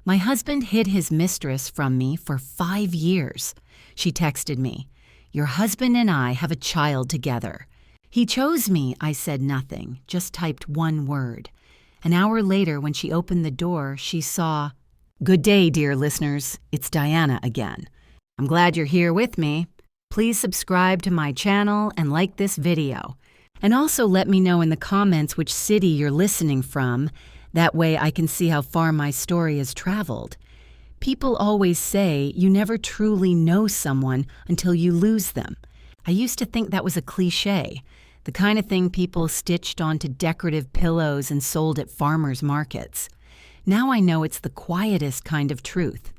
My husband hid his mistress from me for 5 years. She texted me, "Your husband and I have a child together." He chose me, I said nothing, just typed one word. An hour later, when she opened the door, she saw, "Good day, dear listeners. It's Diana again. I'm glad you're here with me. Please subscribe to my channel and like this video. And also let me know in the comments which city you're listening from. That way I can see how far my story has traveled. People always say you never truly know someone until you lose them. I used to think that was a cliche, the kind of thing people stitched onto decorative pillows and sold at farmers markets. Now I know it's the quietest kind of truth,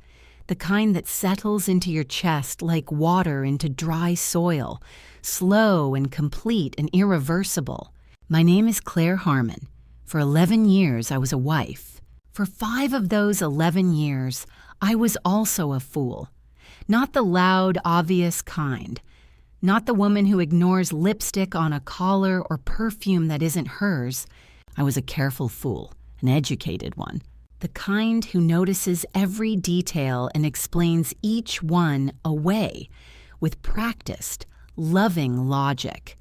the kind that settles into your chest like water into dry soil, slow and complete and irreversible. My name is Claire Harmon. For 11 years, I was a wife. For 5 of those 11 years, I was also a fool. Not the loud, obvious kind. Not the woman who ignores lipstick on a collar or perfume that isn't hers. I was a careful fool, an educated one. The kind who notices every detail and explains each one away with practiced, loving logic.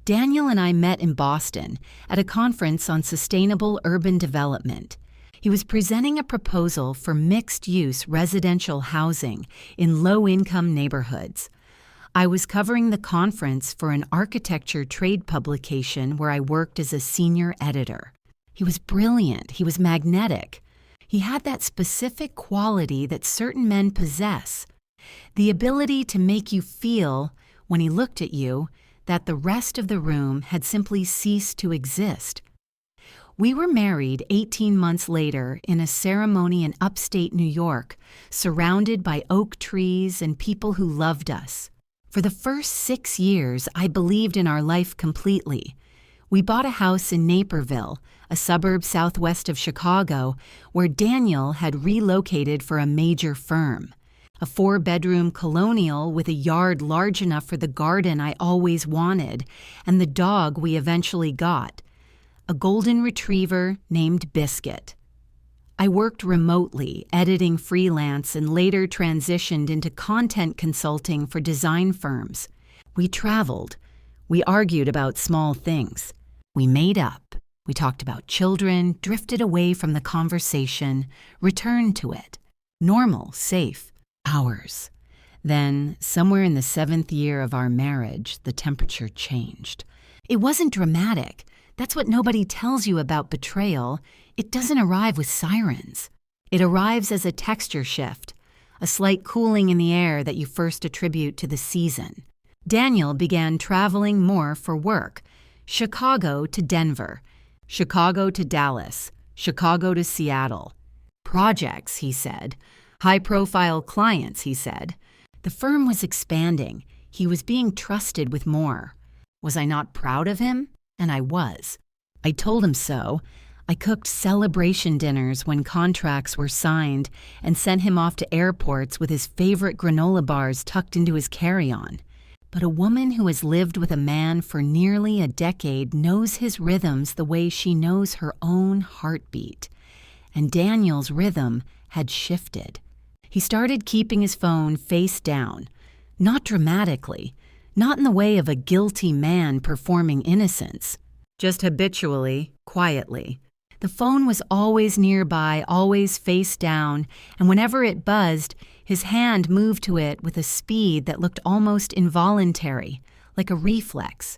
Daniel and I met in Boston at a conference on sustainable urban development. He was presenting a proposal for mixed-use residential housing in low-income neighborhoods. I was covering the conference for an architecture trade publication where I worked as a senior editor. He was brilliant. He was magnetic. He had that specific quality that certain men possess, the ability to make you feel, when he looked at you, that the rest of the room had simply ceased to exist. We were married 18 months later in a ceremony in upstate New York, surrounded by oak trees and people who loved us. For the first 6 years, I believed in our life completely. We bought a house in Naperville, a suburb southwest of Chicago, where Daniel had relocated for a major firm. A 4-bedroom colonial with a yard large enough for the garden I always wanted, and the dog we eventually got, a golden retriever named Biscuit. I worked remotely, editing freelance, and later transitioned into content consulting for design firms. We traveled. We argued about small things. We made up. We talked about children, drifted away from the conversation, returned to it. Normal, safe. Hours. Then, somewhere in the 7th year of our marriage, the temperature changed. It wasn't dramatic. That's what nobody tells you about betrayal. It doesn't arrive with sirens. It arrives as a texture shift, a slight cooling in the air that you first attribute to the season. Daniel began traveling more for work. Chicago to Denver, Chicago to Dallas, Chicago to Seattle. Projects, he said. High-profile clients, he said. The firm was expanding. He was being trusted with more. Was I not proud of him? And I was. I told him so. I cooked celebration dinners when contracts were signed and sent him off to airports with his favorite granola bars tucked into his carry-on. But a woman who has lived with a man for nearly a decade knows his rhythms the way she knows her own heartbeat. And Daniel's rhythm had shifted. He started keeping his phone face down, not dramatically, not in the way of a guilty man performing innocence, just habitually, quietly. The phone was always nearby, always face down, and whenever it buzzed, his hand moved to it with a speed that looked almost involuntary, like a reflex.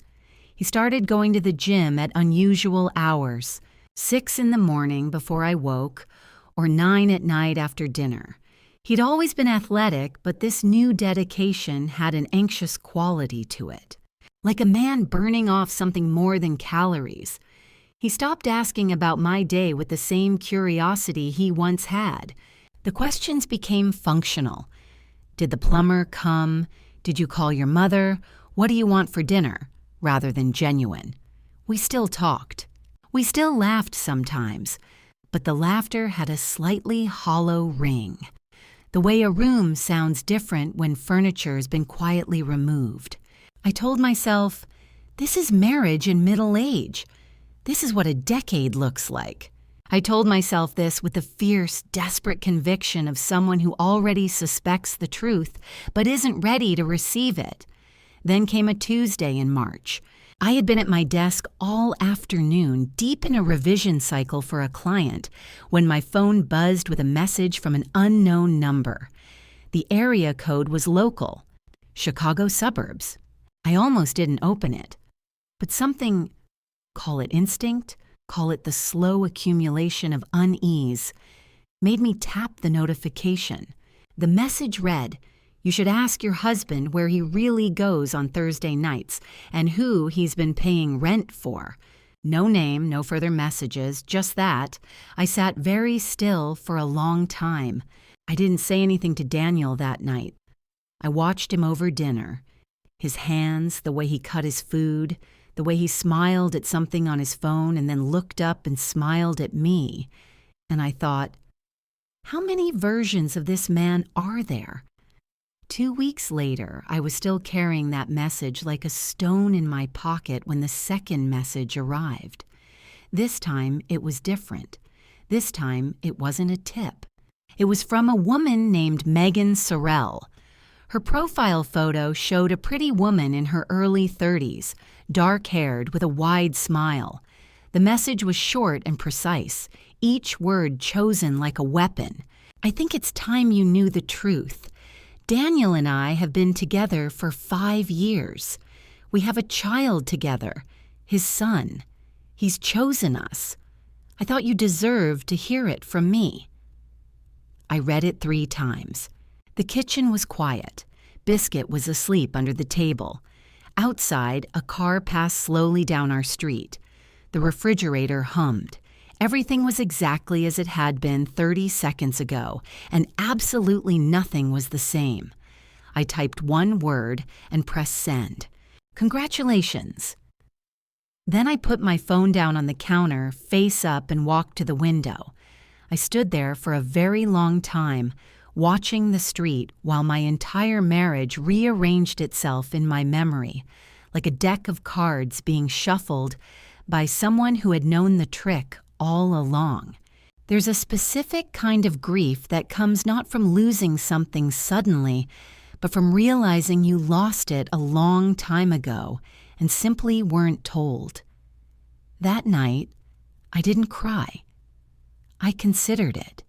He started going to the gym at unusual hours, 6 in the morning before I woke, or 9 at night after dinner. He'd always been athletic, but this new dedication had an anxious quality to it, like a man burning off something more than calories. He stopped asking about my day with the same curiosity he once had. The questions became functional. Did the plumber come? Did you call your mother? What do you want for dinner? Rather than genuine. We still talked. We still laughed sometimes, but the laughter had a slightly hollow ring. The way a room sounds different when furniture has been quietly removed. I told myself, this is marriage in middle age. This is what a decade looks like. I told myself this with the fierce, desperate conviction of someone who already suspects the truth but isn't ready to receive it. Then came a Tuesday in March. I had been at my desk all afternoon, deep in a revision cycle for a client, when my phone buzzed with a message from an unknown number. The area code was local, Chicago suburbs. I almost didn't open it. But something, call it instinct, call it the slow accumulation of unease, made me tap the notification. The message read, "You should ask your husband where he really goes on Thursday nights and who he's been paying rent for." No name, no further messages, just that. I sat very still for a long time. I didn't say anything to Daniel that night. I watched him over dinner. His hands, the way he cut his food, the way he smiled at something on his phone and then looked up and smiled at me. And I thought, how many versions of this man are there? 2 weeks later, I was still carrying that message like a stone in my pocket when the second message arrived. This time, it was different. This time, it wasn't a tip. It was from a woman named Megan Sorrell. Her profile photo showed a pretty woman in her early 30s, dark-haired with a wide smile. The message was short and precise, each word chosen like a weapon. "I think it's time you knew the truth. Daniel and I have been together for 5 years. We have a child together, his son. He's chosen us. I thought you deserved to hear it from me." I read it 3 times. The kitchen was quiet. Biscuit was asleep under the table. Outside, a car passed slowly down our street. The refrigerator hummed. Everything was exactly as it had been 30 seconds ago, and absolutely nothing was the same. I typed 1 word and pressed send. "Congratulations." Then I put my phone down on the counter, face up, and walked to the window. I stood there for a very long time, watching the street while my entire marriage rearranged itself in my memory, like a deck of cards being shuffled by someone who had known the trick all along. There's a specific kind of grief that comes not from losing something suddenly, but from realizing you lost it a long time ago and simply weren't told. That night, I didn't cry. I considered it.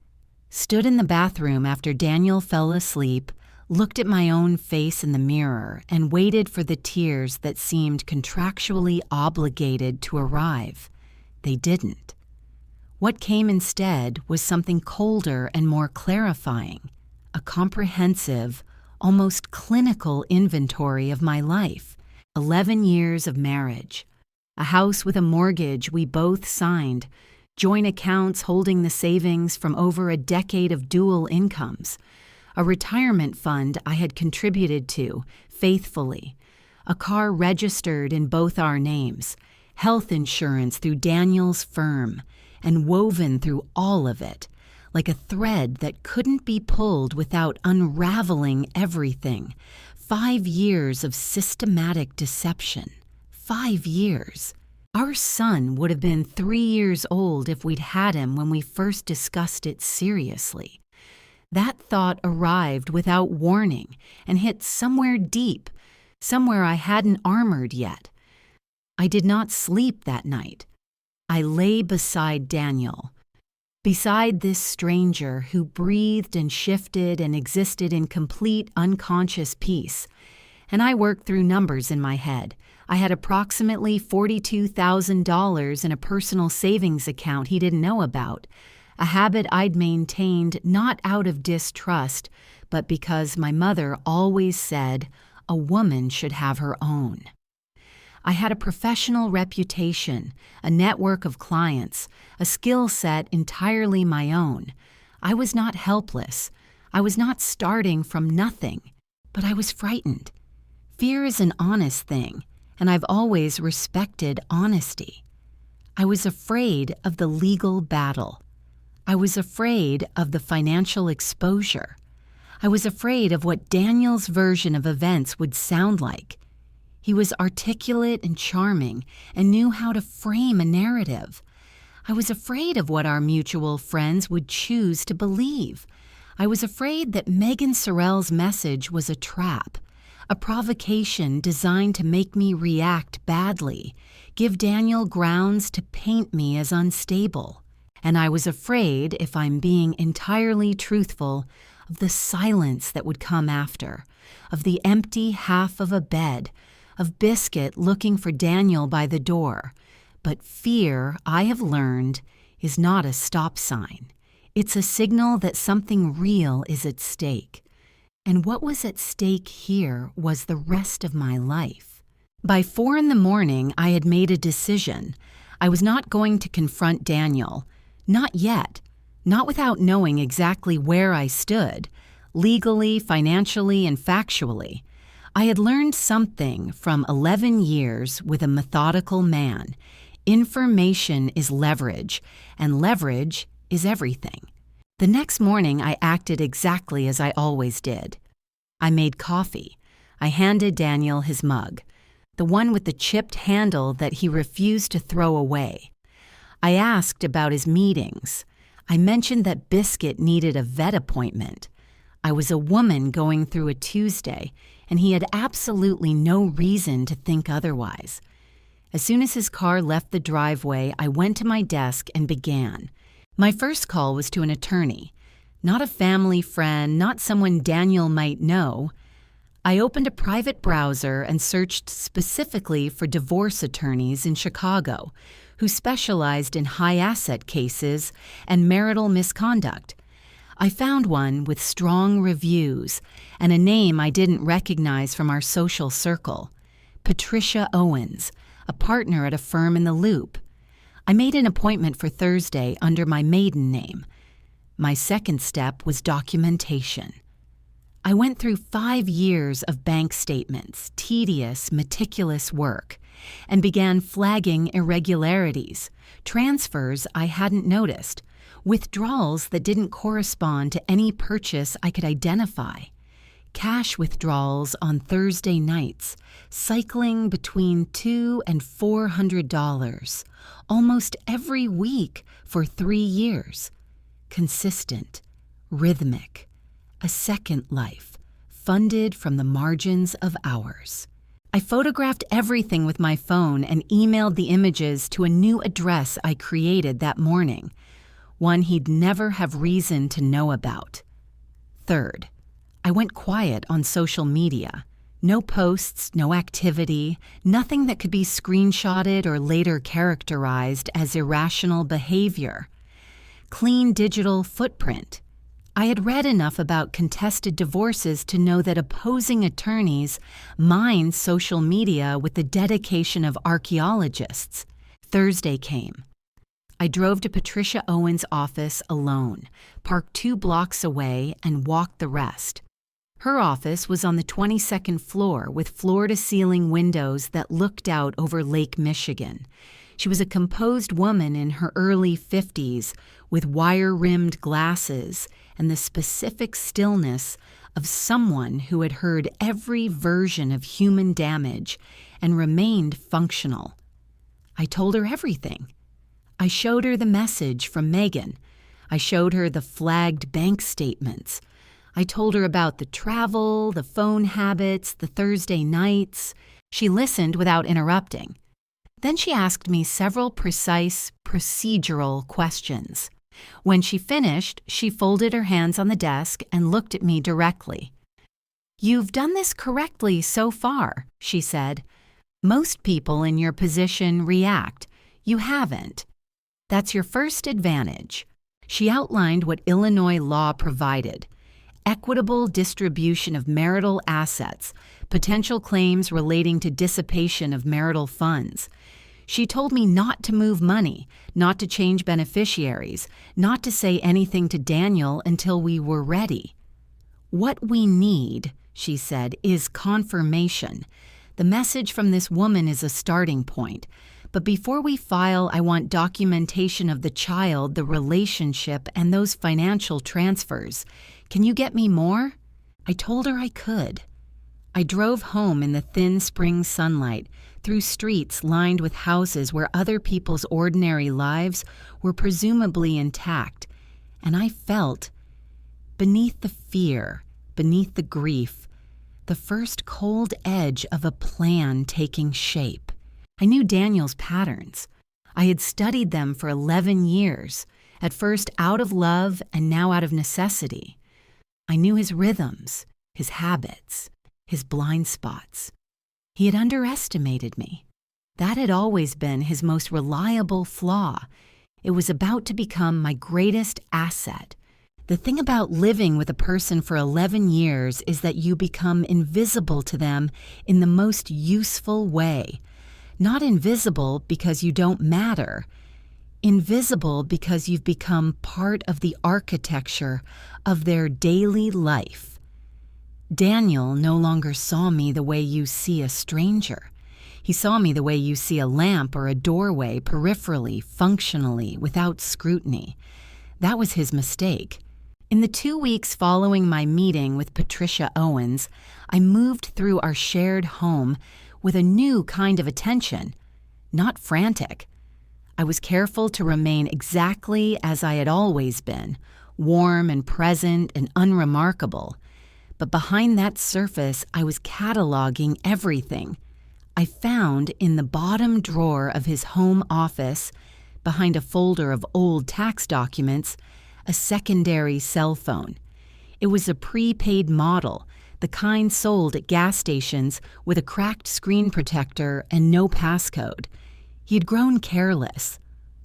Stood in the bathroom after Daniel fell asleep, looked at my own face in the mirror, and waited for the tears that seemed contractually obligated to arrive. They didn't. What came instead was something colder and more clarifying, a comprehensive, almost clinical inventory of my life. 11 years of marriage, a house with a mortgage we both signed, joint accounts holding the savings from over a decade of dual incomes, a retirement fund I had contributed to faithfully, a car registered in both our names, health insurance through Daniel's firm, and woven through all of it, like a thread that couldn't be pulled without unraveling everything. 5 years of systematic deception. 5 years. Our son would have been 3 years old if we'd had him when we first discussed it seriously. That thought arrived without warning and hit somewhere deep, somewhere I hadn't armored yet. I did not sleep that night. I lay beside Daniel, beside this stranger who breathed and shifted and existed in complete unconscious peace. And I worked through numbers in my head. I had approximately $42,000 in a personal savings account he didn't know about, a habit I'd maintained not out of distrust, but because my mother always said a woman should have her own. I had a professional reputation, a network of clients, a skill set entirely my own. I was not helpless. I was not starting from nothing, but I was frightened. Fear is an honest thing, and I've always respected honesty. I was afraid of the legal battle. I was afraid of the financial exposure. I was afraid of what Daniel's version of events would sound like. He was articulate and charming and knew how to frame a narrative. I was afraid of what our mutual friends would choose to believe. I was afraid that Megan Sorrell's message was a trap, a provocation designed to make me react badly, give Daniel grounds to paint me as unstable. And I was afraid, if I'm being entirely truthful, of the silence that would come after, of the empty half of a bed, of Biscuit looking for Daniel by the door. But fear, I have learned, is not a stop sign. It's a signal that something real is at stake. And what was at stake here was the rest of my life. By 4 a.m, I had made a decision. I was not going to confront Daniel. Not yet. Not without knowing exactly where I stood, legally, financially, and factually. I had learned something from 11 years with a methodical man. Information is leverage, and leverage is everything. The next morning, I acted exactly as I always did. I made coffee. I handed Daniel his mug, the one with the chipped handle that he refused to throw away. I asked about his meetings. I mentioned that Biscuit needed a vet appointment. I was a woman going through a Tuesday, and he had absolutely no reason to think otherwise. As soon as his car left the driveway, I went to my desk and began. My first call was to an attorney, not a family friend, not someone Daniel might know. I opened a private browser and searched specifically for divorce attorneys in Chicago who specialized in high-asset cases and marital misconduct. I found one with strong reviews and a name I didn't recognize from our social circle, Patricia Owens, a partner at a firm in the Loop. I made an appointment for Thursday under my maiden name. My second step was documentation. I went through 5 years of bank statements, tedious, meticulous work, and began flagging irregularities, transfers I hadn't noticed, withdrawals that didn't correspond to any purchase I could identify, cash withdrawals on Thursday nights, cycling between $200 and $400, almost every week for 3 years. Consistent, rhythmic, a second life, funded from the margins of hours. I photographed everything with my phone and emailed the images to a new address I created that morning, one he'd never have reason to know about. Third, I went quiet on social media. No posts, no activity, nothing that could be screenshotted or later characterized as irrational behavior. Clean digital footprint. I had read enough about contested divorces to know that opposing attorneys mine social media with the dedication of archaeologists. Thursday came. I drove to Patricia Owens' office alone, parked 2 blocks away, and walked the rest. Her office was on the 22nd floor with floor-to-ceiling windows that looked out over Lake Michigan. She was a composed woman in her early 50s with wire-rimmed glasses and the specific stillness of someone who had heard every version of human damage and remained functional. I told her everything. I showed her the message from Megan. I showed her the flagged bank statements. I told her about the travel, the phone habits, the Thursday nights. She listened without interrupting. Then she asked me several precise, procedural questions. When she finished, she folded her hands on the desk and looked at me directly. "You've done this correctly so far," she said. "Most people in your position react. You haven't. That's your first advantage." She outlined what Illinois law provided: equitable distribution of marital assets, potential claims relating to dissipation of marital funds. She told me not to move money, not to change beneficiaries, not to say anything to Daniel until we were ready. "What we need," she said, "is confirmation. The message from this woman is a starting point. But before we file, I want documentation of the child, the relationship, and those financial transfers. Can you get me more?" I told her I could. I drove home in the thin spring sunlight, through streets lined with houses where other people's ordinary lives were presumably intact, and I felt, beneath the fear, beneath the grief, the first cold edge of a plan taking shape. I knew Daniel's patterns. I had studied them for 11 years, at first out of love and now out of necessity. I knew his rhythms, his habits, his blind spots. He had underestimated me. That had always been his most reliable flaw. It was about to become my greatest asset. The thing about living with a person for 11 years is that you become invisible to them in the most useful way. Not invisible because you don't matter. Invisible because you've become part of the architecture of their daily life. Daniel no longer saw me the way you see a stranger. He saw me the way you see a lamp or a doorway, peripherally, functionally, without scrutiny. That was his mistake. In the 2 weeks following my meeting with Patricia Owens, I moved through our shared home with a new kind of attention, not frantic. I was careful to remain exactly as I had always been, warm and present and unremarkable. But behind that surface, I was cataloging everything. I found in the bottom drawer of his home office, behind a folder of old tax documents, a secondary cell phone. It was a prepaid model, the kind sold at gas stations with a cracked screen protector and no passcode. He had grown careless.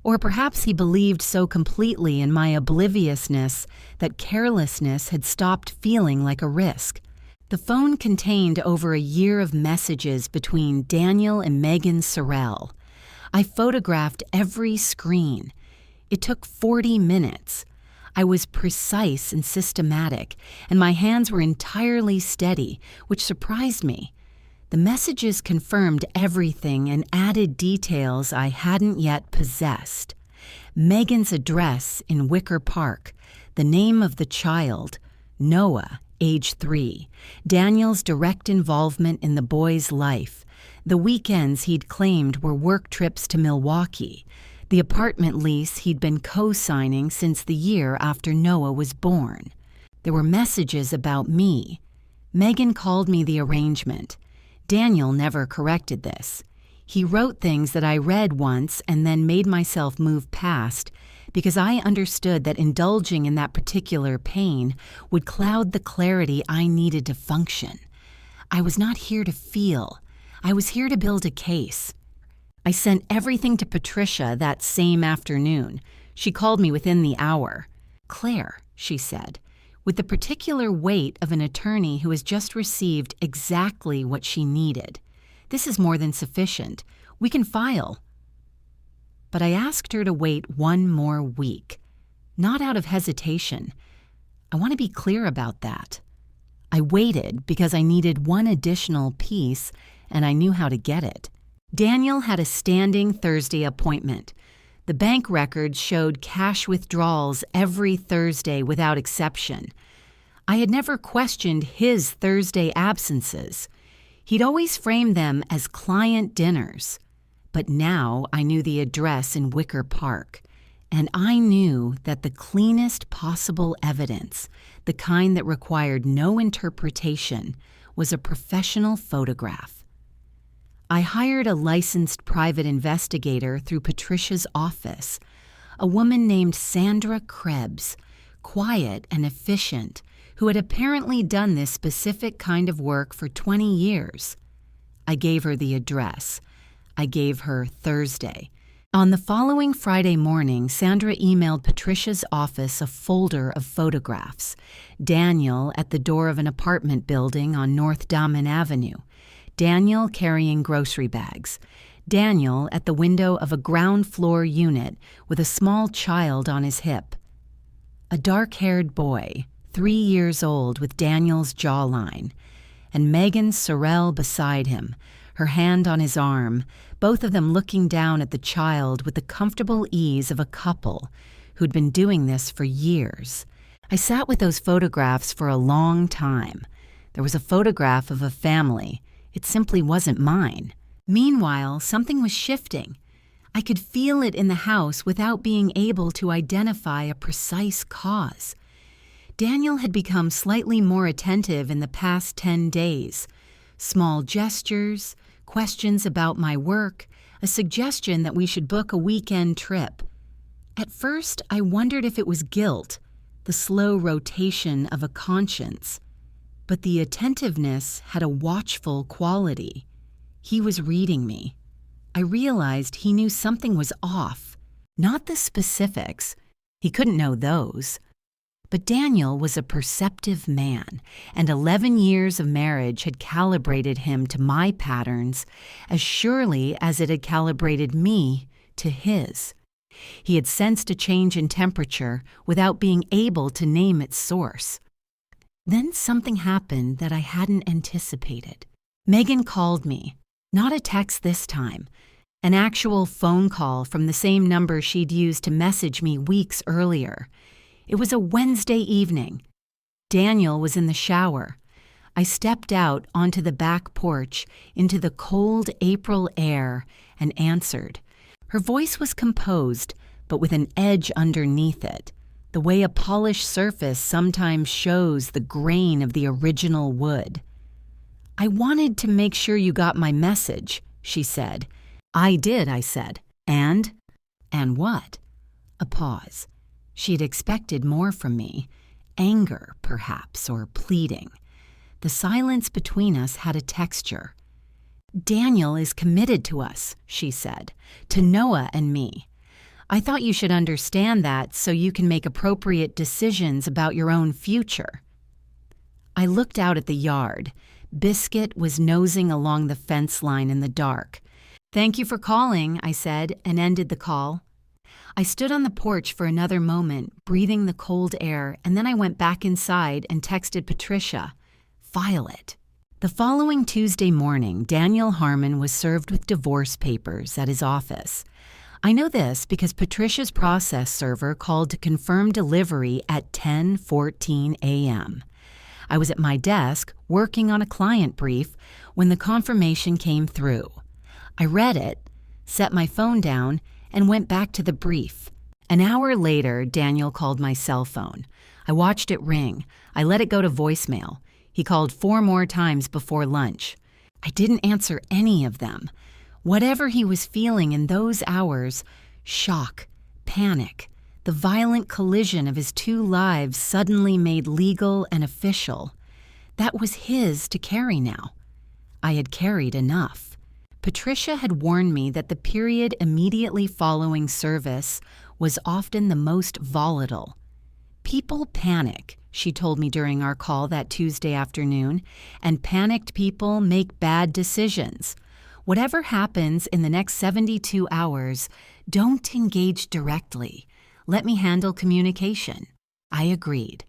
Or perhaps he believed so completely in my obliviousness that carelessness had stopped feeling like a risk. The phone contained over a year of messages between Daniel and Megan Sorrell. I photographed every screen. It took 40 minutes. I was precise and systematic, and my hands were entirely steady, which surprised me. The messages confirmed everything and added details I hadn't yet possessed. Megan's address in Wicker Park, the name of the child, Noah, age 3, Daniel's direct involvement in the boy's life, the weekends he'd claimed were work trips to Milwaukee, the apartment lease he'd been co-signing since the year after Noah was born. There were messages about me. Megan called me the arrangement. Daniel never corrected this. He wrote things that I read once and then made myself move past because I understood that indulging in that particular pain would cloud the clarity I needed to function. I was not here to feel. I was here to build a case. I sent everything to Patricia that same afternoon. She called me within the hour. "Claire," she said, with the particular weight of an attorney who has just received exactly what she needed. "This is more than sufficient. We can file." But I asked her to wait one more week, not out of hesitation. I want to be clear about that. I waited because I needed one additional piece, and I knew how to get it. Daniel had a standing Thursday appointment. The bank records showed cash withdrawals every Thursday without exception. I had never questioned his Thursday absences. He'd always framed them as client dinners. But now I knew the address in Wicker Park, and I knew that the cleanest possible evidence, the kind that required no interpretation, was a professional photograph. I hired a licensed private investigator through Patricia's office, a woman named Sandra Krebs, quiet and efficient, who had apparently done this specific kind of work for 20 years. I gave her the address. I gave her Thursday. On the following Friday morning, Sandra emailed Patricia's office a folder of photographs. Daniel at the door of an apartment building on North Damen Avenue. Daniel carrying grocery bags. Daniel at the window of a ground floor unit with a small child on his hip. A dark-haired boy, 3 years old with Daniel's jawline, and Megan Sorrell beside him, her hand on his arm, both of them looking down at the child with the comfortable ease of a couple who'd been doing this for years. I sat with those photographs for a long time. There was a photograph of a family. It simply wasn't mine. Meanwhile, something was shifting. I could feel it in the house without being able to identify a precise cause. Daniel had become slightly more attentive in the past 10 days. Small gestures, questions about my work, a suggestion that we should book a weekend trip. At first, I wondered if it was guilt, the slow rotation of a conscience. But the attentiveness had a watchful quality. He was reading me. I realized he knew something was off, not the specifics. He couldn't know those. But Daniel was a perceptive man, and 11 years of marriage had calibrated him to my patterns as surely as it had calibrated me to his. He had sensed a change in temperature without being able to name its source. Then something happened that I hadn't anticipated. Megan called me, not a text this time, an actual phone call from the same number she'd used to message me weeks earlier. It was a Wednesday evening. Daniel was in the shower. I stepped out onto the back porch into the cold April air and answered. Her voice was composed, but with an edge underneath it, the way a polished surface sometimes shows the grain of the original wood. "I wanted to make sure you got my message," she said. "I did," I said. "And what?" A pause. She had expected more from me, anger, perhaps, or pleading. The silence between us had a texture. "Daniel is committed to us," she said, "to Noah and me. I thought you should understand that so you can make appropriate decisions about your own future." I looked out at the yard. Biscuit was nosing along the fence line in the dark. "Thank you for calling," I said, and ended the call. I stood on the porch for another moment, breathing the cold air, and then I went back inside and texted Patricia, "File it." The following Tuesday morning, Daniel Harmon was served with divorce papers at his office. I know this because Patricia's process server called to confirm delivery at 10:14 a.m. I was at my desk working on a client brief when the confirmation came through. I read it, set my phone down, and went back to the brief. An hour later, Daniel called my cell phone. I watched it ring. I let it go to voicemail. He called 4 more times before lunch. I didn't answer any of them. Whatever he was feeling in those hours, shock, panic, the violent collision of his 2 lives suddenly made legal and official. That was his to carry now. I had carried enough. Patricia had warned me that the period immediately following service was often the most volatile. "People panic," she told me during our call that Tuesday afternoon, "and panicked people make bad decisions. Whatever happens in the next 72 hours, don't engage directly. Let me handle communication." I agreed.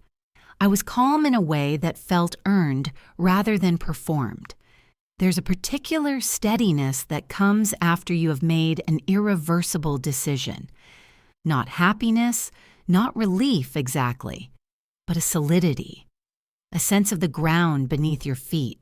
I was calm in a way that felt earned rather than performed. There's a particular steadiness that comes after you have made an irreversible decision. Not happiness, not relief exactly, but a solidity, a sense of the ground beneath your feet.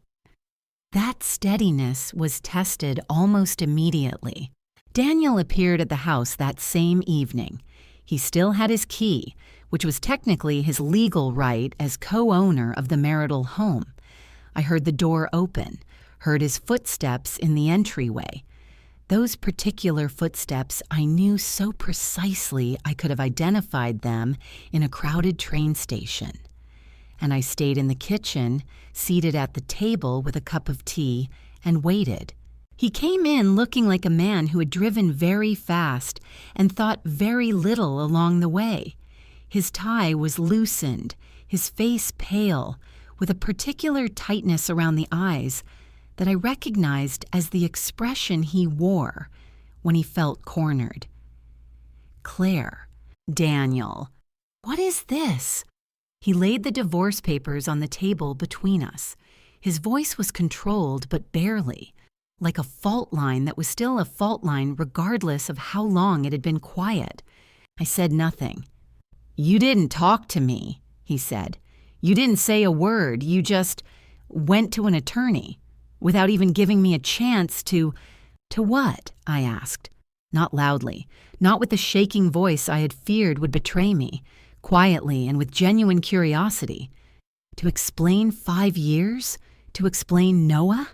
That steadiness was tested almost immediately. Daniel appeared at the house that same evening. He still had his key, which was technically his legal right as co-owner of the marital home. I heard the door open, heard his footsteps in the entryway. Those particular footsteps I knew so precisely I could have identified them in a crowded train station. And I stayed in the kitchen, seated at the table with a cup of tea, and waited. He came in looking like a man who had driven very fast and thought very little along the way. His tie was loosened, his face pale, with a particular tightness around the eyes that I recognized as the expression he wore when he felt cornered. "Claire, Daniel, what is this?" He laid the divorce papers on the table between us. His voice was controlled, but barely, like a fault line that was still a fault line regardless of how long it had been quiet. I said nothing. "You didn't talk to me," he said. "You didn't say a word. You just went to an attorney without even giving me a chance to To what? I asked. Not loudly, not with the shaking voice I had feared would betray me, quietly and with genuine curiosity. To explain 5 years? To explain Noah?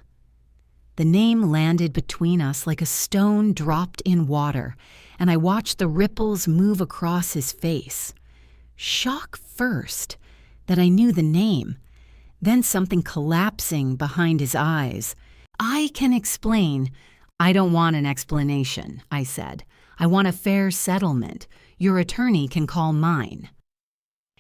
The name landed between us like a stone dropped in water, and I watched the ripples move across his face. Shock first, that I knew the name, then something collapsing behind his eyes. I can explain. I don't want an explanation, I said. I want a fair settlement. Your attorney can call mine.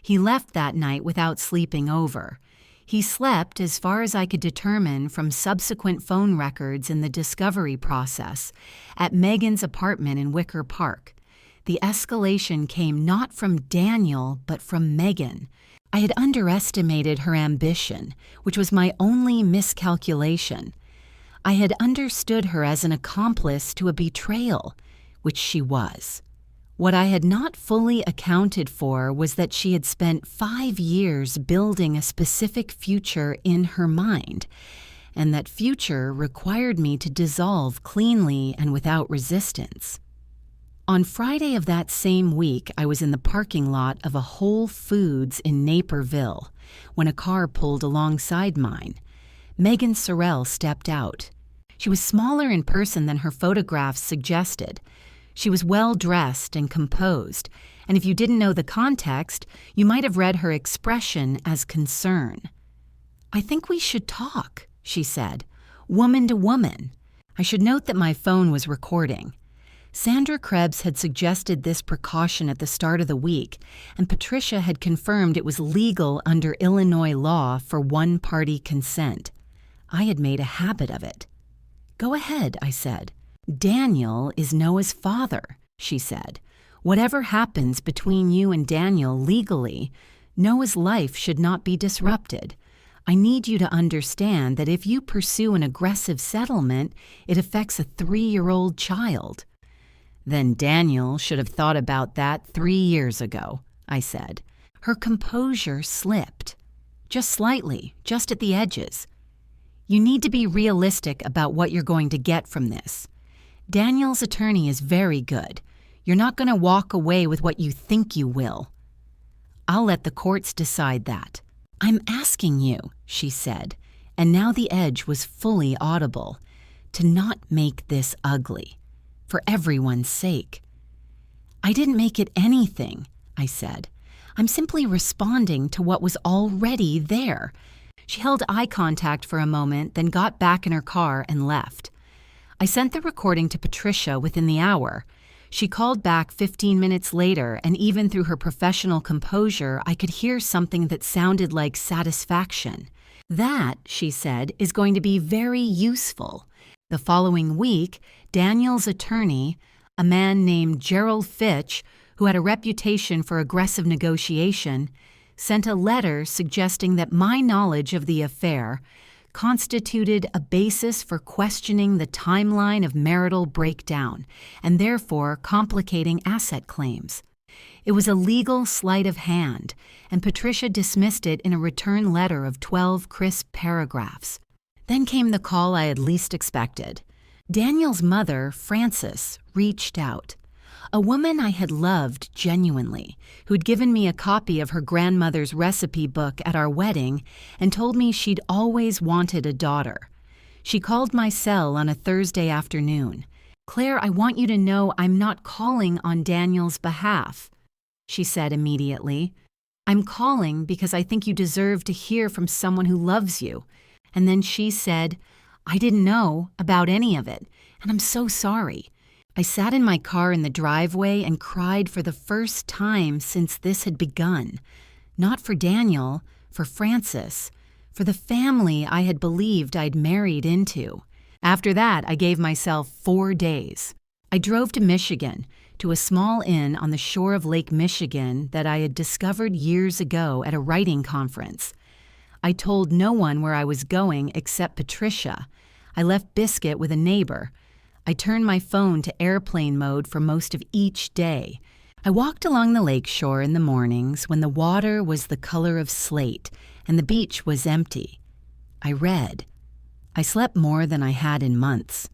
He left that night without sleeping over. He slept, as far as I could determine from subsequent phone records in the discovery process, at Megan's apartment in Wicker Park. The escalation came not from Daniel, but from Megan. I had underestimated her ambition, which was my only miscalculation. I had understood her as an accomplice to a betrayal, which she was. What I had not fully accounted for was that she had spent 5 years building a specific future in her mind, and that future required me to dissolve cleanly and without resistance. On Friday of that same week, I was in the parking lot of a Whole Foods in Naperville when a car pulled alongside mine. Megan Sorrell stepped out. She was smaller in person than her photographs suggested. She was well-dressed and composed, and if you didn't know the context, you might have read her expression as concern. "I think we should talk," she said, woman to woman. I should note that my phone was recording. Sandra Krebs had suggested this precaution at the start of the week, and Patricia had confirmed it was legal under Illinois law for one-party consent. I had made a habit of it. "Go ahead," I said. "Daniel is Noah's father," she said. "Whatever happens between you and Daniel legally, Noah's life should not be disrupted. I need you to understand that if you pursue an aggressive settlement, it affects a 3-year-old child." "Then Daniel should have thought about that 3 years ago," I said. Her composure slipped. "Just slightly, just at the edges. You need to be realistic about what you're going to get from this. Daniel's attorney is very good. You're not going to walk away with what you think you will. I'll let the courts decide that." "I'm asking you," she said, and now the edge was fully audible, "to not make this ugly, for everyone's sake." "I didn't make it anything," I said. "I'm simply responding to what was already there." She held eye contact for a moment, then got back in her car and left. I sent the recording to Patricia within the hour. She called back 15 minutes later, and even through her professional composure, I could hear something that sounded like satisfaction. "That," she said, "is going to be very useful." The following week, Daniel's attorney, a man named Gerald Fitch, who had a reputation for aggressive negotiation, sent a letter suggesting that my knowledge of the affair constituted a basis for questioning the timeline of marital breakdown and therefore complicating asset claims. It was a legal sleight of hand, and Patricia dismissed it in a return letter of 12 crisp paragraphs. Then came the call I had least expected. Daniel's mother, Frances, reached out. A woman I had loved genuinely, who'd given me a copy of her grandmother's recipe book at our wedding and told me she'd always wanted a daughter. She called my cell on a Thursday afternoon. "Claire, I want you to know I'm not calling on Daniel's behalf," she said immediately. "I'm calling because I think you deserve to hear from someone who loves you." And then she said, "I didn't know about any of it, and I'm so sorry." I sat in my car in the driveway and cried for the first time since this had begun. Not for Daniel, for Frances, for the family I had believed I'd married into. After that, I gave myself 4 days. I drove to Michigan, to a small inn on the shore of Lake Michigan that I had discovered years ago at a writing conference. I told no one where I was going except Patricia. I left Biscuit with a neighbor. I turned my phone to airplane mode for most of each day. I walked along the lakeshore in the mornings when the water was the color of slate and the beach was empty. I read. I slept more than I had in months.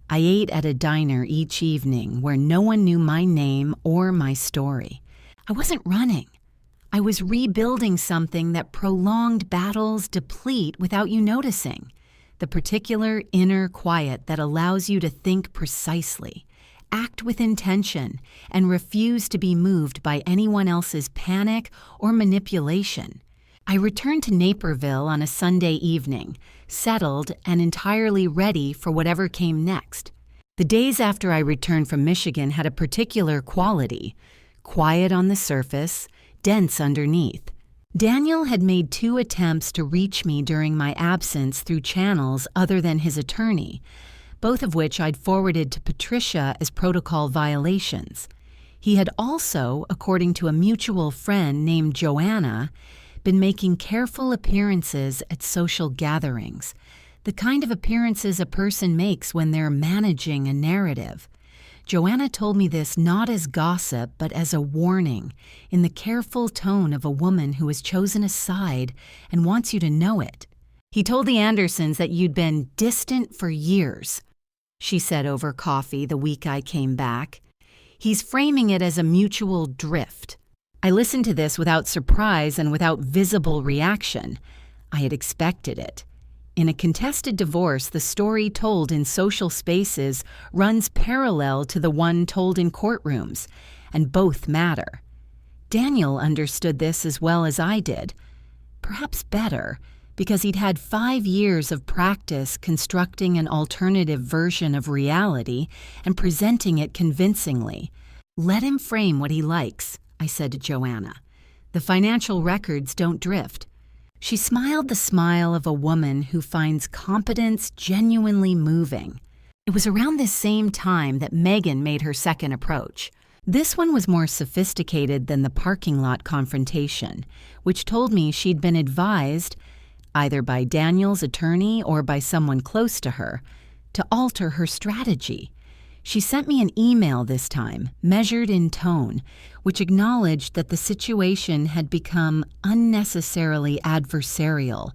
I ate at a diner each evening where no one knew my name or my story. I wasn't running. I was rebuilding something that prolonged battles deplete without you noticing. The particular inner quiet that allows you to think precisely, act with intention, and refuse to be moved by anyone else's panic or manipulation. I returned to Naperville on a Sunday evening, settled and entirely ready for whatever came next. The days after I returned from Michigan had a particular quality: quiet on the surface, dense underneath. Daniel had made 2 attempts to reach me during my absence through channels other than his attorney, both of which I'd forwarded to Patricia as protocol violations. He had also, according to a mutual friend named Joanna, been making careful appearances at social gatherings, the kind of appearances a person makes when they're managing a narrative. Joanna told me this not as gossip, but as a warning, in the careful tone of a woman who has chosen a side and wants you to know it. "He told the Andersons that you'd been distant for years," she said over coffee the week I came back. "He's framing it as a mutual drift." I listened to this without surprise and without visible reaction. I had expected it. In a contested divorce, the story told in social spaces runs parallel to the one told in courtrooms, and both matter. Daniel understood this as well as I did, perhaps better, because he'd had 5 years of practice constructing an alternative version of reality and presenting it convincingly. "Let him frame what he likes," I said to Joanna. "The financial records don't drift." She smiled the smile of a woman who finds competence genuinely moving. It was around this same time that Megan made her second approach. This one was more sophisticated than the parking lot confrontation, which told me she'd been advised, either by Daniel's attorney or by someone close to her, to alter her strategy. She sent me an email this time, measured in tone, which acknowledged that the situation had become unnecessarily adversarial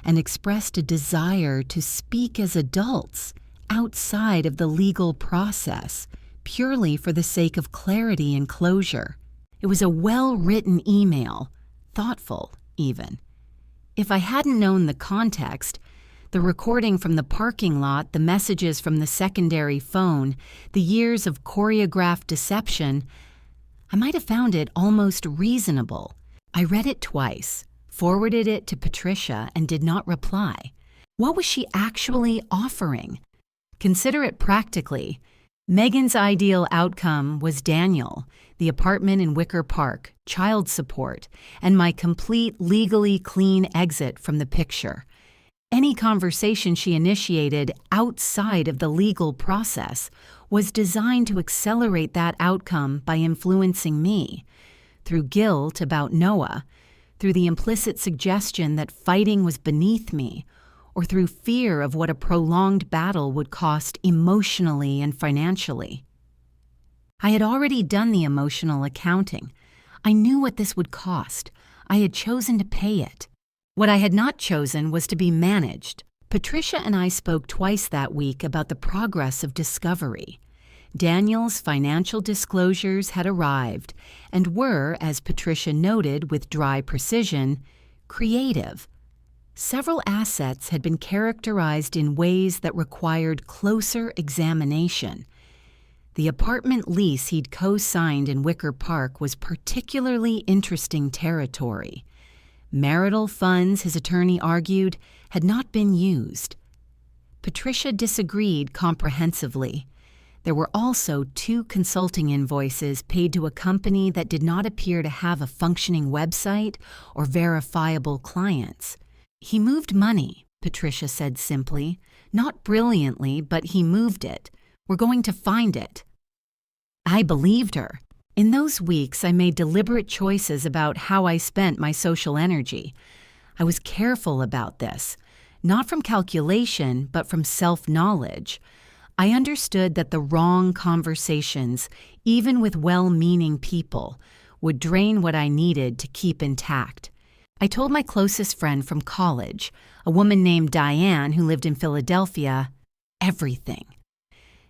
and expressed a desire to speak as adults outside of the legal process, purely for the sake of clarity and closure. It was a well-written email, thoughtful even. If I hadn't known the context, the recording from the parking lot, the messages from the secondary phone, the years of choreographed deception, I might have found it almost reasonable. I read it twice, forwarded it to Patricia, and did not reply. What was she actually offering? Consider it practically. Megan's ideal outcome was Daniel, the apartment in Wicker Park, child support, and my complete legally clean exit from the picture. Any conversation she initiated outside of the legal process was designed to accelerate that outcome by influencing me, through guilt about Noah, through the implicit suggestion that fighting was beneath me, or through fear of what a prolonged battle would cost emotionally and financially. I had already done the emotional accounting. I knew what this would cost. I had chosen to pay it. What I had not chosen was to be managed. Patricia and I spoke twice that week about the progress of discovery. Daniel's financial disclosures had arrived and were, as Patricia noted with dry precision, creative. Several assets had been characterized in ways that required closer examination. The apartment lease he'd co-signed in Wicker Park was particularly interesting territory. Marital funds, his attorney argued, had not been used. Patricia disagreed comprehensively. There were also 2 consulting invoices paid to a company that did not appear to have a functioning website or verifiable clients. "He moved money," Patricia said simply. "Not brilliantly, but he moved it. We're going to find it." I believed her. In those weeks, I made deliberate choices about how I spent my social energy. I was careful about this, not from calculation, but from self-knowledge. I understood that the wrong conversations, even with well-meaning people, would drain what I needed to keep intact. I told my closest friend from college, a woman named Diane who lived in Philadelphia, everything.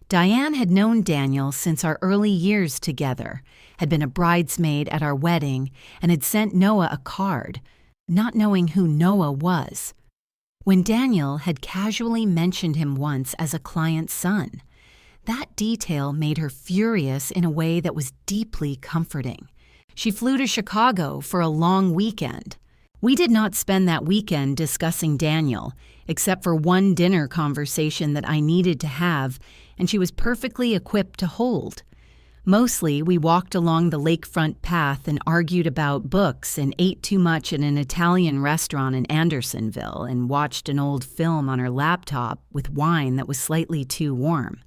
Diane had known Daniel since our early years together, had been a bridesmaid at our wedding, and had sent Noah a card, not knowing who Noah was. When Daniel had casually mentioned him once as a client's son, that detail made her furious in a way that was deeply comforting. She flew to Chicago for a long weekend. We did not spend that weekend discussing Daniel, except for one dinner conversation that I needed to have, and she was perfectly equipped to hold. Mostly, we walked along the lakefront path and argued about books and ate too much at an Italian restaurant in Andersonville and watched an old film on her laptop with wine that was slightly too warm.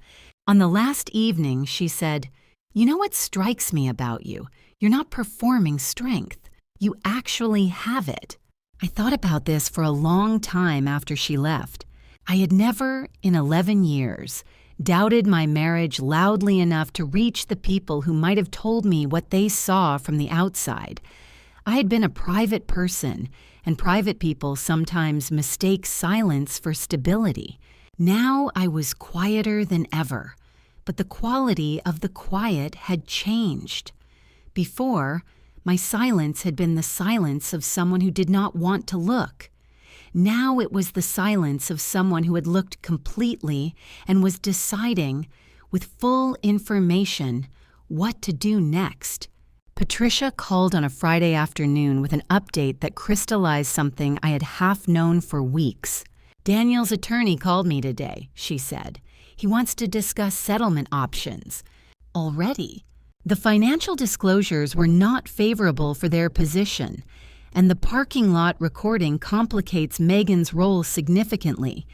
On the last evening, she said, "You know what strikes me about you? You're not performing strength. You actually have it." I thought about this for a long time after she left. I had never, in 11 years, doubted my marriage loudly enough to reach the people who might have told me what they saw from the outside. I had been a private person, and private people sometimes mistake silence for stability. Now I was quieter than ever, but the quality of the quiet had changed. Before, my silence had been the silence of someone who did not want to look. Now it was the silence of someone who had looked completely and was deciding, with full information, what to do next. Patricia called on a Friday afternoon with an update that crystallized something I had half known for weeks. "Daniel's attorney called me today," she said. "He wants to discuss settlement options." Already? The financial disclosures were not favorable for their position, and the parking lot recording complicates Megan's role significantly.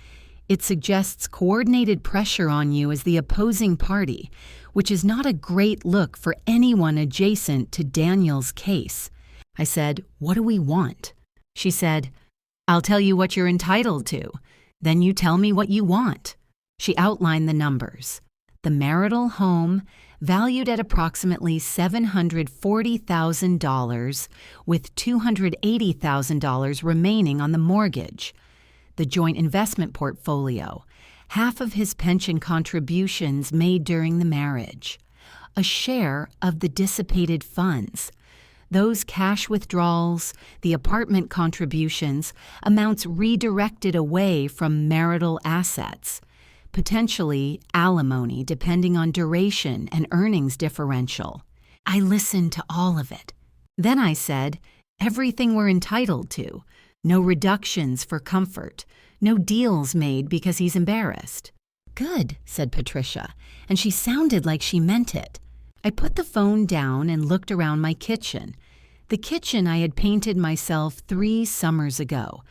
It suggests coordinated pressure on you as the opposing party, which is not a great look for anyone adjacent to Daniel's case. I said, "What do we want?" She said, "I'll tell you what you're entitled to. Then you tell me what you want." She outlined the numbers. The marital home, valued at approximately $740,000, with $280,000 remaining on the mortgage. The joint investment portfolio, half of his pension contributions made during the marriage. A share of the dissipated funds. Those cash withdrawals, the apartment contributions, amounts redirected away from marital assets. Potentially alimony depending on duration and earnings differential. I listened to all of it. Then I said, everything we're entitled to. No reductions for comfort. No deals made because he's embarrassed. "Good," said Patricia, and she sounded like she meant it. I put the phone down and looked around my kitchen. The kitchen I had painted myself 3 summers ago.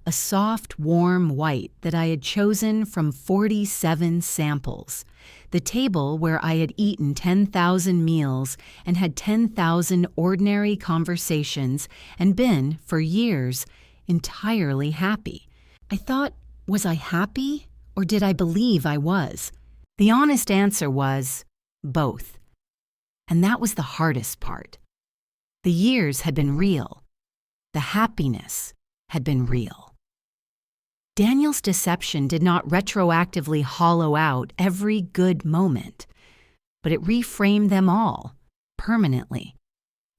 A soft, warm white that I had chosen from 47 samples. The table where I had eaten 10,000 meals and had 10,000 ordinary conversations and been, for years, entirely happy. I thought, was I happy, or did I believe I was? The honest answer was, both. And that was the hardest part. The years had been real. The happiness had been real. Daniel's deception did not retroactively hollow out every good moment, but it reframed them all, permanently.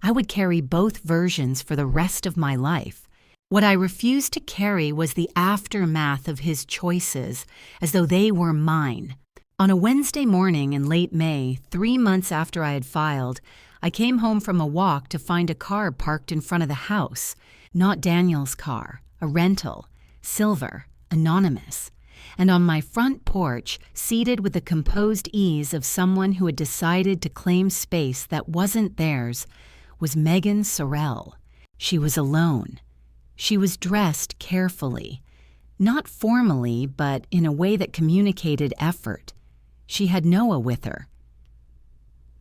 I would carry both versions for the rest of my life. What I refused to carry was the aftermath of his choices, as though they were mine. On a Wednesday morning in late May, 3 months after I had filed, I came home from a walk to find a car parked in front of the house. Not Daniel's car, a rental, silver, anonymous. And on my front porch, seated with the composed ease of someone who had decided to claim space that wasn't theirs, was Megan Sorrell. She was alone. She was dressed carefully. Not formally, but in a way that communicated effort. She had Noah with her.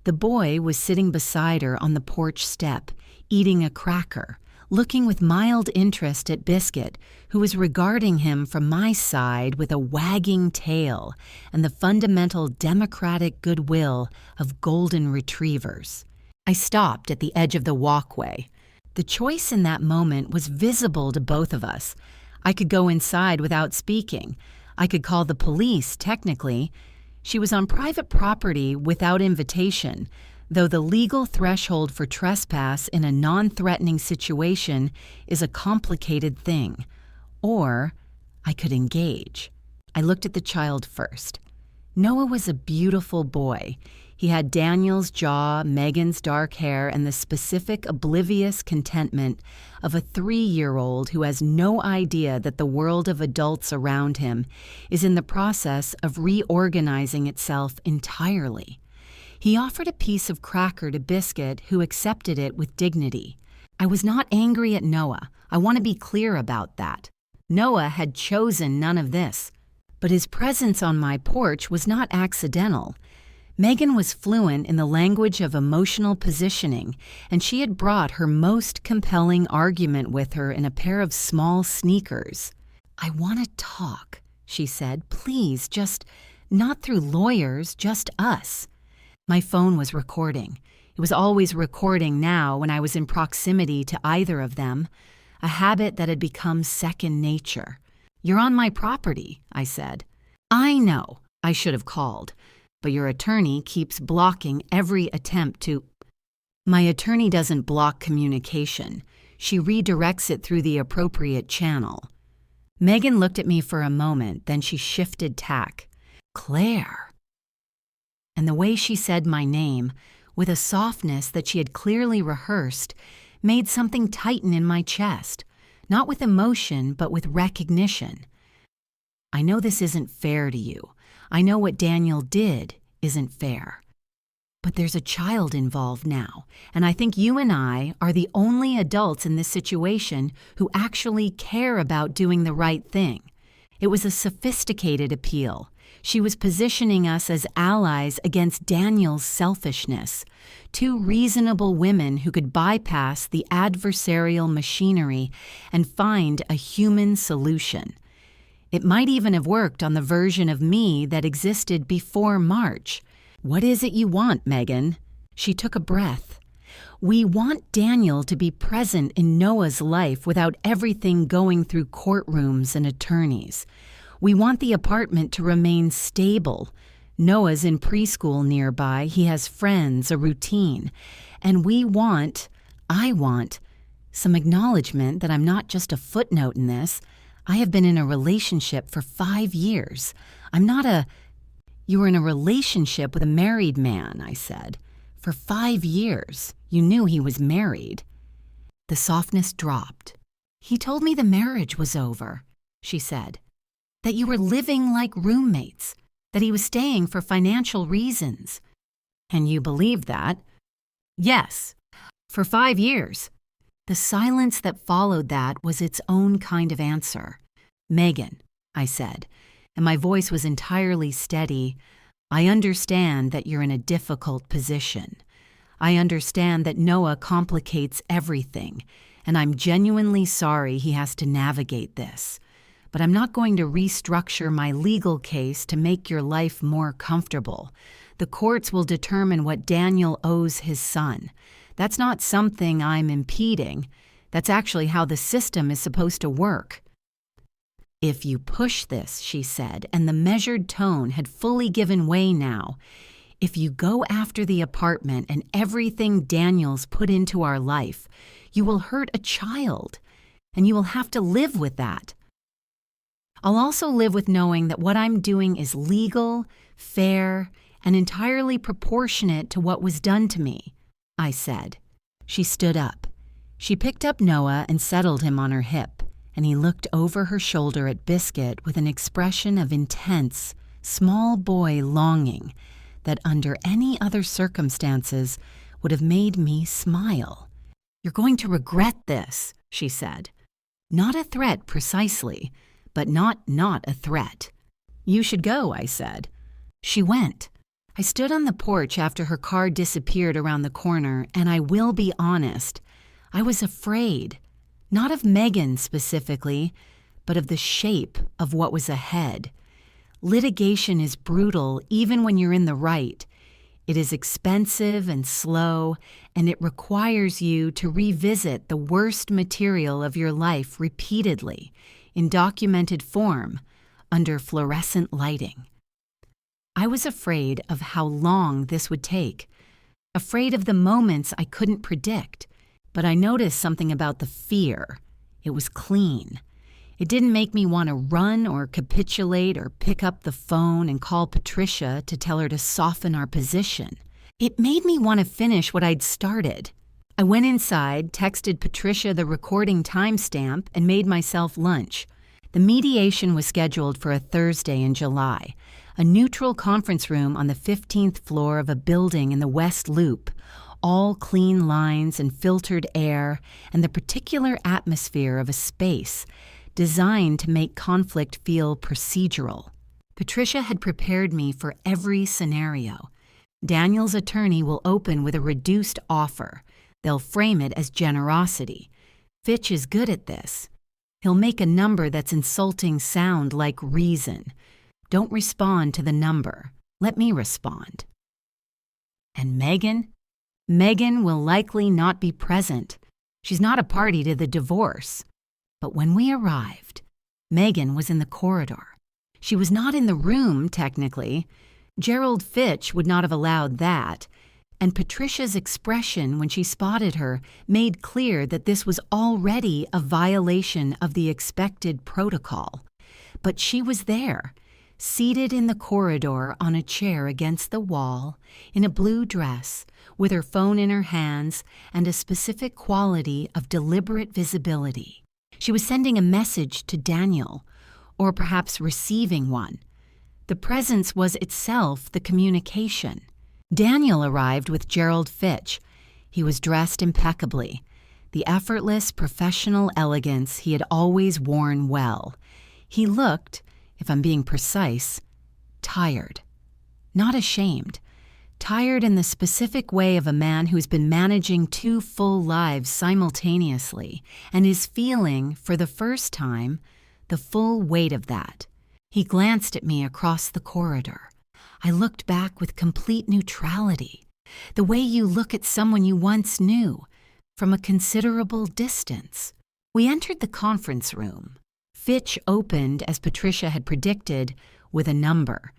The boy was sitting beside her on the porch step, eating a cracker, looking with mild interest at Biscuit, who was regarding him from my side with a wagging tail and the fundamental democratic goodwill of golden retrievers. I stopped at the edge of the walkway. The choice in that moment was visible to both of us. I could go inside without speaking. I could call the police, technically. She was on private property without invitation, though the legal threshold for trespass in a non-threatening situation is a complicated thing. Or I could engage. I looked at the child first. Noah was a beautiful boy. He had Daniel's jaw, Megan's dark hair, and the specific oblivious contentment of a 3-year-old who has no idea that the world of adults around him is in the process of reorganizing itself entirely. He offered a piece of cracker to Biscuit, who accepted it with dignity. I was not angry at Noah. I want to be clear about that. Noah had chosen none of this. But his presence on my porch was not accidental. Megan was fluent in the language of emotional positioning, and she had brought her most compelling argument with her in a pair of small sneakers. "I want to talk," she said. "Please, just not through lawyers, just us." My phone was recording. It was always recording now when I was in proximity to either of them, a habit that had become second nature. "You're on my property," I said. "I know I should have called, but your attorney keeps blocking every attempt to—" "My attorney doesn't block communication. She redirects it through the appropriate channel." Megan looked at me for a moment, then she shifted tack. "Claire." And the way she said my name, with a softness that she had clearly rehearsed, made something tighten in my chest, not with emotion, but with recognition. "I know this isn't fair to you. I know what Daniel did isn't fair. But there's a child involved now, and I think you and I are the only adults in this situation who actually care about doing the right thing." It was a sophisticated appeal. She was positioning us as allies against Daniel's selfishness, two reasonable women who could bypass the adversarial machinery and find a human solution. It might even have worked on the version of me that existed before March. "What is it you want, Megan?" She took a breath. "We want Daniel to be present in Noah's life without everything going through courtrooms and attorneys. We want the apartment to remain stable. Noah's in preschool nearby, he has friends, a routine. And I want, some acknowledgement that I'm not just a footnote in this. I have been in a relationship for 5 years. I'm not a—" "You were in a relationship with a married man," I said. "For 5 years. You knew he was married." The softness dropped. "He told me the marriage was over," she said. "That you were living like roommates, that he was staying for financial reasons." "And you believed that?" "Yes. For 5 years." The silence that followed that was its own kind of answer. "Megan," I said, and my voice was entirely steady, "I understand that you're in a difficult position. I understand that Noah complicates everything, and I'm genuinely sorry he has to navigate this. But I'm not going to restructure my legal case to make your life more comfortable. The courts will determine what Daniel owes his son. That's not something I'm impeding. That's actually how the system is supposed to work." "If you push this," she said, and the measured tone had fully given way now, "if you go after the apartment and everything Daniel's put into our life, you will hurt a child, and you will have to live with that. I'll also live with knowing that what I'm doing is legal, fair, and entirely proportionate to what was done to me," I said. She stood up. She picked up Noah and settled him on her hip, and he looked over her shoulder at Biscuit with an expression of intense, small boy longing that under any other circumstances would have made me smile. "You're going to regret this," she said. Not a threat precisely, but not a threat. "You should go," I said. She went. I stood on the porch after her car disappeared around the corner, and I will be honest, I was afraid. Not of Megan specifically, but of the shape of what was ahead. Litigation is brutal even when you're in the right. It is expensive and slow, and it requires you to revisit the worst material of your life repeatedly, in documented form, under fluorescent lighting. I was afraid of how long this would take, afraid of the moments I couldn't predict, but I noticed something about the fear. It was clean. It didn't make me want to run or capitulate or pick up the phone and call Patricia to tell her to soften our position. It made me want to finish what I'd started. I went inside, texted Patricia the recording timestamp, and made myself lunch. The mediation was scheduled for a Thursday in July, a neutral conference room on the 15th floor of a building in the West Loop, all clean lines and filtered air and the particular atmosphere of a space designed to make conflict feel procedural. Patricia had prepared me for every scenario. Daniel's attorney will open with a reduced offer. They'll frame it as generosity. Fitch is good at this. He'll make a number that's insulting sound like reason. Don't respond to the number. Let me respond. And Megan? Megan will likely not be present. She's not a party to the divorce. But when we arrived, Megan was in the corridor. She was not in the room, technically. Gerald Fitch would not have allowed that. And Patricia's expression when she spotted her made clear that this was already a violation of the expected protocol. But she was there, seated in the corridor on a chair against the wall, in a blue dress, with her phone in her hands and a specific quality of deliberate visibility. She was sending a message to Daniel, or perhaps receiving one. The presence was itself the communication. Daniel arrived with Gerald Fitch. He was dressed impeccably, the effortless professional elegance he had always worn well. He looked, if I'm being precise, tired. Not ashamed. Tired in the specific way of a man who's been managing 2 full lives simultaneously and is feeling, for the first time, the full weight of that. He glanced at me across the corridor. I looked back with complete neutrality, the way you look at someone you once knew, from a considerable distance. We entered the conference room. Fitch opened, as Patricia had predicted, with a number.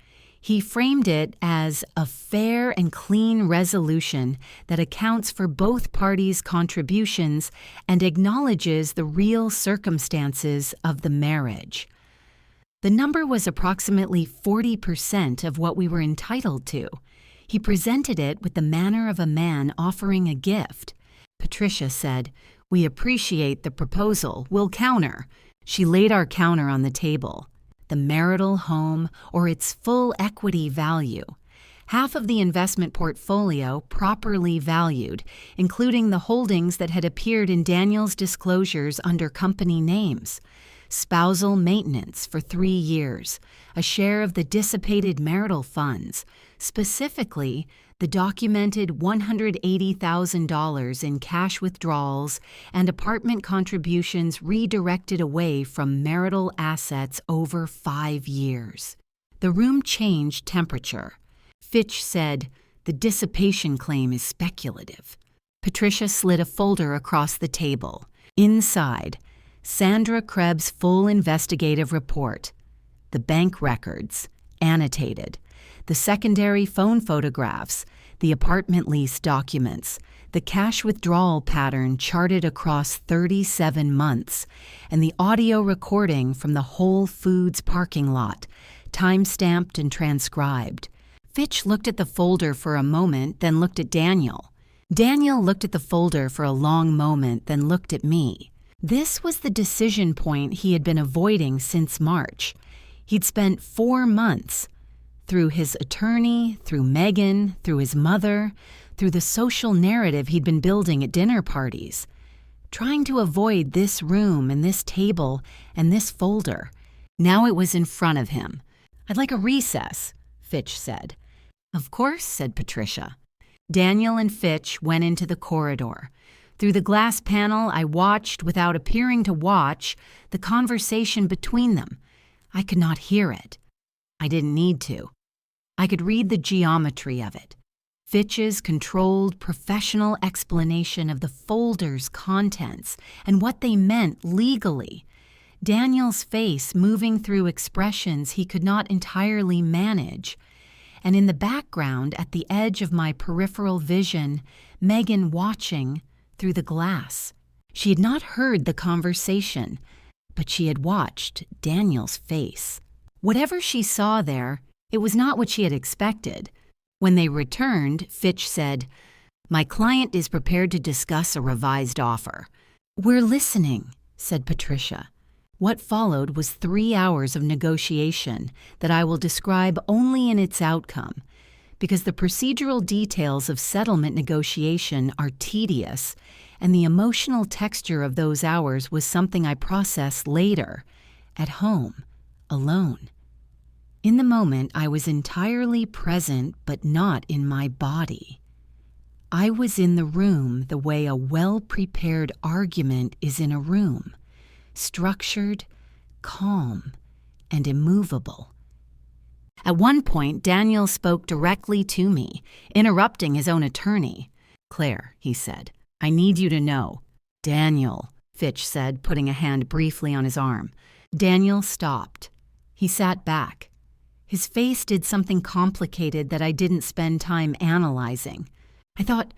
He framed it as a fair and clean resolution that accounts for both parties' contributions and acknowledges the real circumstances of the marriage. The number was approximately 40% of what we were entitled to. He presented it with the manner of a man offering a gift. Patricia said, "We appreciate the proposal. We'll counter." She laid our counter on the table. The marital home, or its full equity value. Half of the investment portfolio properly valued, including the holdings that had appeared in Daniel's disclosures under company names. Spousal maintenance for 3 years, a share of the dissipated marital funds, specifically the documented $180,000 in cash withdrawals and apartment contributions redirected away from marital assets over 5 years. The room changed temperature. Fitch said, "The dissipation claim is speculative." Patricia slid a folder across the table. Inside, Sandra Krebs' full investigative report, the bank records, annotated, the secondary phone photographs, the apartment lease documents, the cash withdrawal pattern charted across 37 months, and the audio recording from the Whole Foods parking lot, time-stamped and transcribed. Fitch looked at the folder for a moment, then looked at Daniel. Daniel looked at the folder for a long moment, then looked at me. This was the decision point he had been avoiding since March. He'd spent 4 months, through his attorney, through Megan, through his mother, through the social narrative he'd been building at dinner parties, trying to avoid this room and this table and this folder. Now it was in front of him. "I'd like a recess," Fitch said. "Of course," said Patricia. Daniel and Fitch went into the corridor. Through the glass panel, I watched, without appearing to watch, the conversation between them. I could not hear it. I didn't need to. I could read the geometry of it. Fitch's controlled, professional explanation of the folder's contents and what they meant legally. Daniel's face moving through expressions he could not entirely manage. and in the background, at the edge of my peripheral vision, Megan watching through the glass. She had not heard the conversation, but she had watched Daniel's face. Whatever she saw there, it was not what she had expected. When they returned, Fitch said, "My client is prepared to discuss a revised offer." "We're listening," said Patricia. What followed was 3 hours of negotiation that I will describe only in its outcome, because the procedural details of settlement negotiation are tedious, and the emotional texture of those hours was something I processed later, at home, alone. In the moment, I was entirely present, but not in my body. I was in the room the way a well-prepared argument is in a room, structured, calm, and immovable. At one point, Daniel spoke directly to me, interrupting his own attorney. "Claire," he said, "I need you to know." "Daniel," Fitch said, putting a hand briefly on his arm. Daniel stopped. He sat back. His face did something complicated that I didn't spend time analyzing. I thought,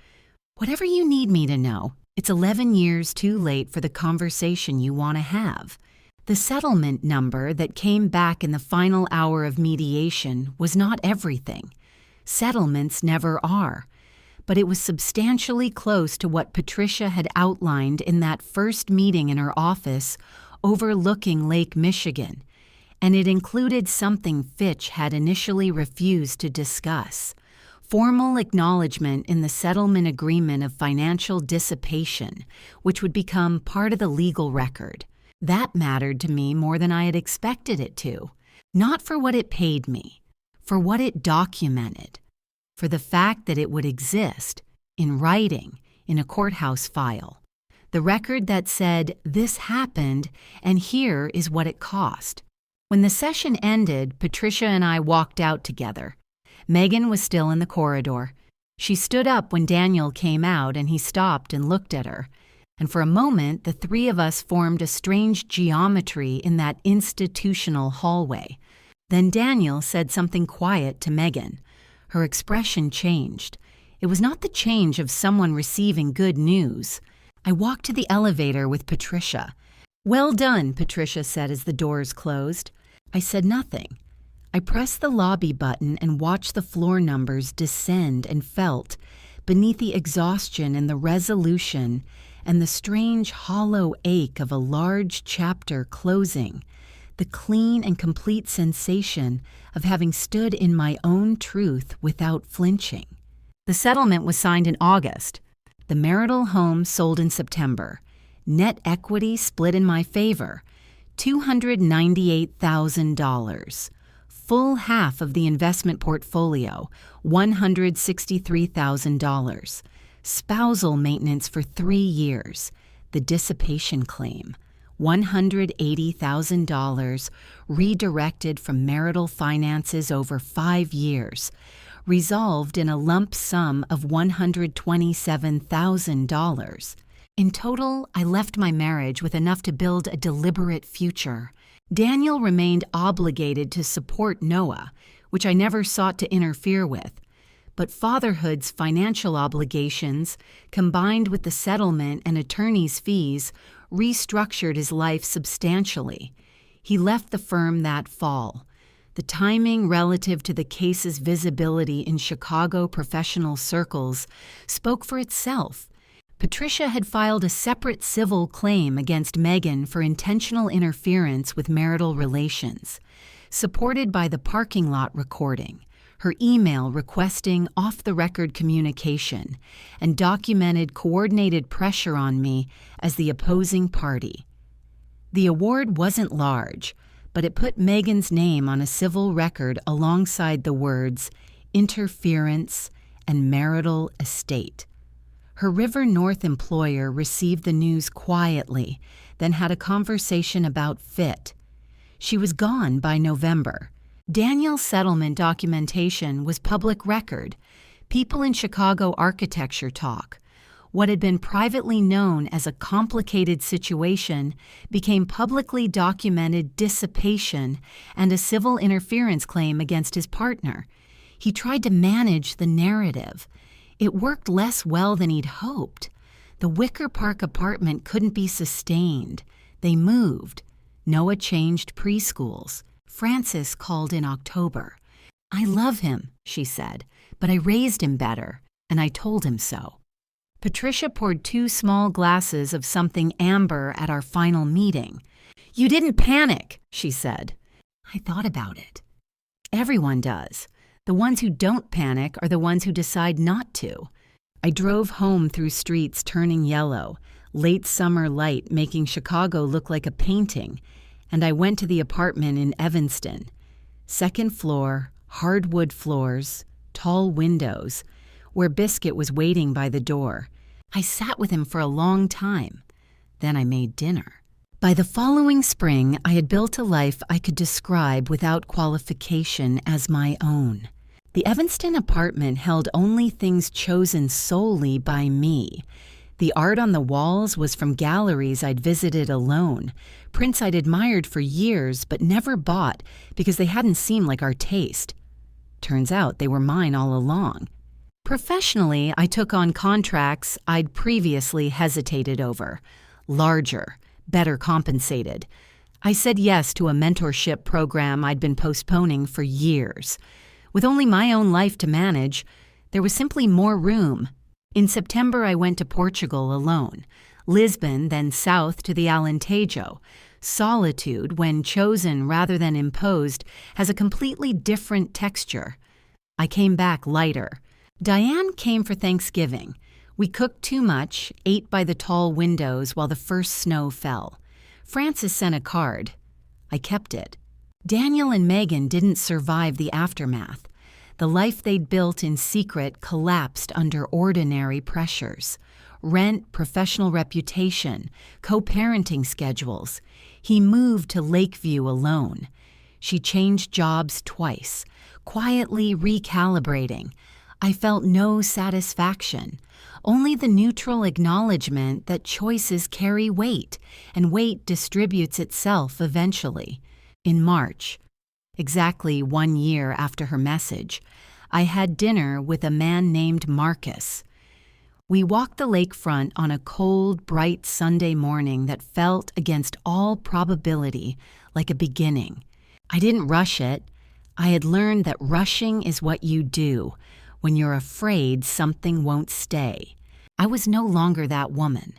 whatever you need me to know, it's 11 years too late for the conversation you want to have. The settlement number that came back in the final hour of mediation was not everything. Settlements never are. But it was substantially close to what Patricia had outlined in that first meeting in her office overlooking Lake Michigan, and it included something Fitch had initially refused to discuss: formal acknowledgement in the settlement agreement of financial dissipation, which would become part of the legal record. That mattered to me more than I had expected it to, not for what it paid me, for what it documented, for the fact that it would exist, in writing, in a courthouse file. The record that said, "This happened, and here is what it cost." When the session ended, Patricia and I walked out together. Megan was still in the corridor. She stood up when Daniel came out, and he stopped and looked at her. And for a moment, the three of us formed a strange geometry in that institutional hallway. Then Daniel said something quiet to Megan. Her expression changed. It was not the change of someone receiving good news. I walked to the elevator with Patricia. "Well done," Patricia said as the doors closed. I said nothing. I pressed the lobby button and watched the floor numbers descend and felt, beneath the exhaustion and the resolution and the strange hollow ache of a large chapter closing, the clean and complete sensation of having stood in my own truth without flinching. The settlement was signed in August. The marital home sold in September. Net equity split in my favor, $298,000. Full half of the investment portfolio, $163,000. Spousal maintenance for 3 years. The dissipation claim, $180,000, redirected from marital finances over 5 years, resolved in a lump sum of $127,000. In total, I left my marriage with enough to build a deliberate future. Daniel remained obligated to support Noah, which I never sought to interfere with. But fatherhood's financial obligations, combined with the settlement and attorney's fees, restructured his life substantially. He left the firm that fall. The timing relative to the case's visibility in Chicago professional circles spoke for itself. Patricia had filed a separate civil claim against Megan for intentional interference with marital relations, supported by the parking lot recording, her email requesting off-the-record communication, and documented coordinated pressure on me as the opposing party. The award wasn't large, but it put Megan's name on a civil record alongside the words interference and marital estate. Her River North employer received the news quietly, then had a conversation about fit. She was gone by November. Daniel's settlement documentation was public record. People in Chicago architecture talk. What had been privately known as a complicated situation became publicly documented dissipation and a civil interference claim against his partner. He tried to manage the narrative. It worked less well than he'd hoped. The Wicker Park apartment couldn't be sustained. They moved. Noah changed preschools. Frances called in October. "I love him," she said, "but I raised him better, and I told him so." Patricia poured 2 small glasses of something amber at our final meeting. "You didn't panic," she said. I thought about it. Everyone does. The ones who don't panic are the ones who decide not to. I drove home through streets turning yellow, late summer light making Chicago look like a painting, and I went to the apartment in Evanston. 2nd floor, hardwood floors, tall windows, where Biscuit was waiting by the door. I sat with him for a long time. Then I made dinner. By the following spring, I had built a life I could describe without qualification as my own. The Evanston apartment held only things chosen solely by me. The art on the walls was from galleries I'd visited alone, prints I'd admired for years but never bought because they hadn't seemed like our taste. Turns out they were mine all along. Professionally, I took on contracts I'd previously hesitated over. Larger, better compensated. I said yes to a mentorship program I'd been postponing for years. With only my own life to manage, there was simply more room. In September, I went to Portugal alone. Lisbon, then south to the Alentejo. Solitude, when chosen rather than imposed, has a completely different texture. I came back lighter. Diane came for Thanksgiving. We cooked too much, ate by the tall windows while the first snow fell. Frances sent a card. I kept it. Daniel and Megan didn't survive the aftermath. The life they'd built in secret collapsed under ordinary pressures. Rent, professional reputation, co-parenting schedules. He moved to Lakeview alone. She changed jobs twice, quietly recalibrating. I felt no satisfaction, only the neutral acknowledgement that choices carry weight, and weight distributes itself eventually. In March, exactly 1 year after her message, I had dinner with a man named Marcus. We walked the lakefront on a cold, bright Sunday morning that felt, against all probability, like a beginning. I didn't rush it. I had learned that rushing is what you do when you're afraid something won't stay. I was no longer that woman.